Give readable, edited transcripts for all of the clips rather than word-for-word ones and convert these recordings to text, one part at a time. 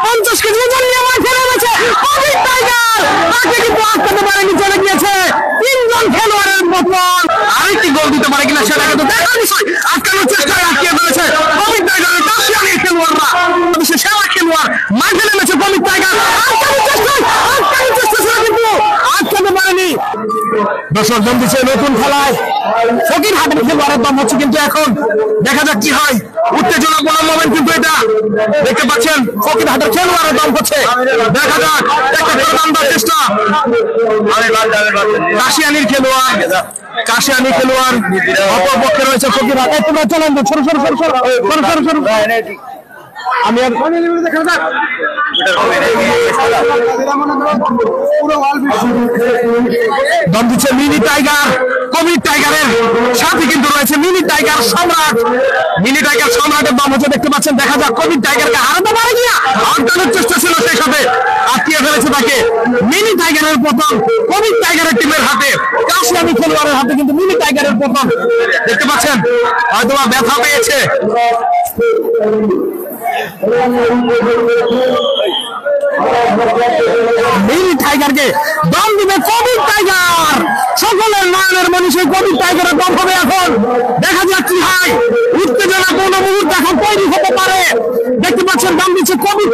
150 KG ওজন নিয়ে মাঠে নেমেছে কবির টাইগার, তাকে কিন্তু আটকাতে পারেনি, চলে গিয়েছে তিনজন খেলোয়াড়ের পতন। আরেকটি গোল দিতে পারে কিনা সেটা কিন্তু দেখার বিষয়। আটকানোর চেষ্টায় আটকে ফেলেছে কবির টাইগারের কাশিয়ানির খেলোয়াড়রা। বিশ্বের সেরা খেলোয়াড় মাঠে নেমেছে কবির টাইগার, আটকানোর চেষ্টা ছিল কিন্তু আটকাতে পারেনি। দর্শক দম দিচ্ছে নতুন খেলায় ফকিরহাটের খেলোয়াড়ের দম হচ্ছে, কিন্তু এখন দেখা যাক কি হয়। উত্তেজনাপূর্ণ মোমেন্ট কিন্তু এটা দেখতে পাচ্ছেন, ফকিরহাটের খেলোয়াড়ের দম হচ্ছে, দেখা যাক একটা প্রদান দেওয়ার চেষ্টা। কাশিয়ানির খেলোয়াড় অপর পক্ষে রয়েছে ফকিরহাট। তোমরা চলেন ছোট আমি আর দম দিচ্ছে মিনি টাইগার, কবির টাইগারের সাথে কিন্তু রয়েছে মিনি টাইগার সম্রাট। মিনি টাইগার সম্রাটের দম হচ্ছে, দেখতে পাচ্ছেন। দেখা যাক কবির টাইগারকে হারাতে পারে কিনা, আটকানোর চেষ্টা ছিল, সেই সাথে আটকিয়ে ফেলেছে তাকে। মিনি টাইগারের পতন কবির টাইগারের টিমের হাতে, কাশিয়ানি খেলোয়াড়ের হাতে কিন্তু মিনি টাইগারের পতন। দেখতে পাচ্ছেন হয়তো ব্যথা পেয়েছে। মিনি টাইগারকে দম দিবে কবির টাইগার, সকলের নয়নের মনি সেই কবির টাইগারের দম হবে। এখন দেখা যাক কি হয়, উত্তেজনাপূর্ণ মুহূর্ত এখন তৈরি হতে পারে। দেখতে পাচ্ছেন দম দিচ্ছে কবির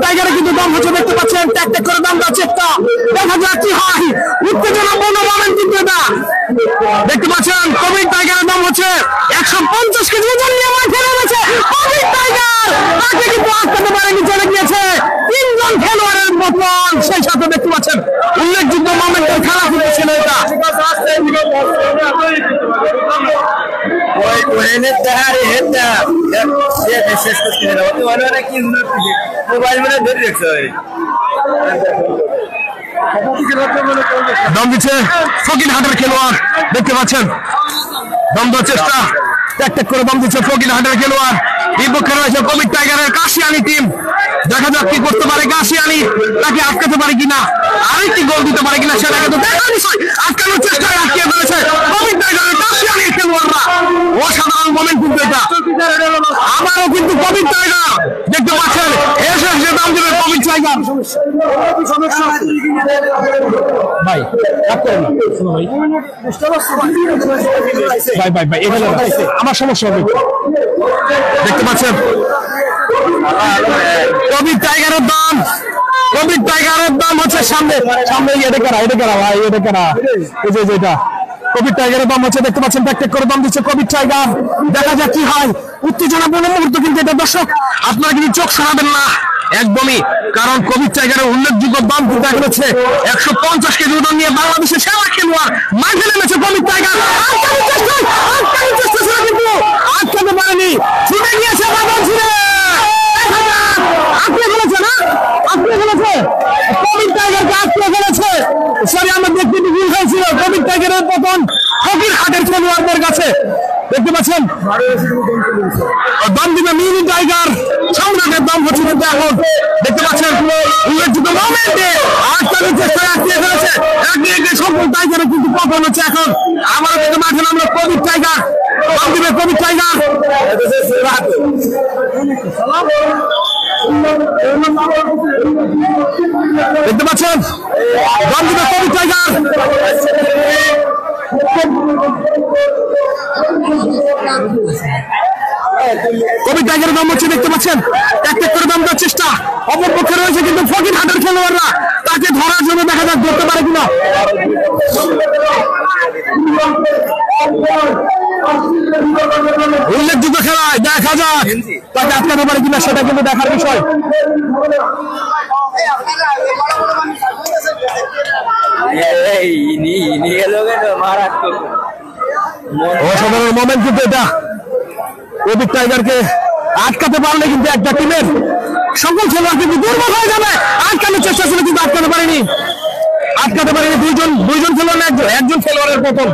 টাইগারে কিন্তু দম হচ্ছে, দেখতে পাচ্ছেন ট্যাক করে দম দেওয়ার চেষ্টা। দেখা যাক কি হয়, উত্তেজনাপূর্ণ মোমেন্ট কিন্তু এটা। দেখতে পাচ্ছেন কবির টাইগারের দম হচ্ছে 150 কেজি ওজন নিয়ে মাঠে নেমেছে কবির টাইগার, তাকে কিন্তু আটকাতে পারেনি, চলে গিয়েছে তিনজন খেলোয়াড়ের পতন। সেই সাথে দেখতে পাচ্ছেন উল্লেখযোগ্য মোমেন্টের খেলা কিন্তু ছিল এটা। দম দিচ্ছে ফকিরহাটের খেলোয়াড়, দেখতে পাচ্ছেন দম দেওয়ার চেষ্টা, ট্যাক করে দম দিচ্ছে ফকিরহাটের খেলোয়াড়। বিপক্ষে রয়েছে কবির টাইগারের কাশিয়ানি টিম। দেখা যাক কি করতে পারে কাশিয়ানি, তাকে আটকাতে পারে কিনা, আরেকটি গোল দিতে পারে কিনা সেটা কিন্তু দেখার বিষয়। আটকানোর চেষ্টায় আটকিয়ে ফেলেছে কবির টাইগারের কাশিয়ানির খেলোয়াড়রা। অসাধারণ মোমেন্ট কিন্তু এটা। আবারও কিন্তু কবির টাইগার, দেখতে পাচ্ছেন এসে দাম দেবে কবির টাইগার। ভাই আমার সমস্যা হবে, দেখতে পাচ্ছেন কবির টাইগারের দাম হচ্ছে সামনে এটা কবির টাইগারের দাম হচ্ছে, দেখতে পাচ্ছেন ট্যাক করে দাম দিচ্ছে কবির টাইগার। দেখা যাক কি হয়, উত্তেজনাপূর্ণ মুহূর্ত কিন্তু এটা। দর্শক আপনারা কিন্তু চোখ সরাবেন না একদমই, কারণ কবির টাইগারের উল্লেখযোগ্য দাম কিন্তু দেখা যাচ্ছে 150 কেজি ওজন নিয়ে বাংলাদেশের সেরা খেলোয়াড় মাঠে নেমেছে কবির টাইগার। আটকাতে পারেনি, ছুটে গিয়েছে বাদল ছিঁড়ে, আটকে ফেলেছে কবির টাইগারকে, আটকে ফেলেছে। সরি, আমার দেখতে ভুল হয়েছিল। কবির টাইগারের পতন ফকিরহাটের খেলোয়াড়দের কাছে, দেখতে পাচ্ছেন দম দিবে মিনি টাইগার সম্রাটের দম হচ্ছে, কিন্তু এখন দেখতে পাচ্ছেন উল্লেখযোগ্য মোমেন্টে আটকানোর চেষ্টায় আটকিয়ে ফেলেছে। একে সকল টাইগারের কিন্তু পতন হচ্ছে। এখন আমার কিন্তু মাঠে নামলো কবির টাইগার, দম দিবে কবির টাইগার। দেখতে পাচ্ছেন দম দিবে কবির টাইগার। কবির টাইগারের দাম হচ্ছে, দেখতে পাচ্ছেন ট্যাক করে দাম দেওয়ার চেষ্টা। অপর পক্ষে রয়েছে কিন্তু ফকিরহাটের খেলোয়াড়রা, তাকে ধরার জন্য দেখা যাক ধরতে পারে কিনা। উল্লেখযোগ্য খেলায় দেখা যাক তাকে আটকাতে পারে কিনা, সেটা কিন্তু দেখার বিষয়। অসাধারণ মোমেন্ট কিন্তু এটা। কবির টাইগারকে আটকাতে পারলে কিন্তু একটা টিমের সকল খেলোয়াড় কিন্তু দুর্বল হয়ে যাবে। আটকানোর চেষ্টা ছিল কিন্তু আটকাতে পারেনি, দুইজন খেলোয়াড়, একজন খেলোয়াড়ের পতন।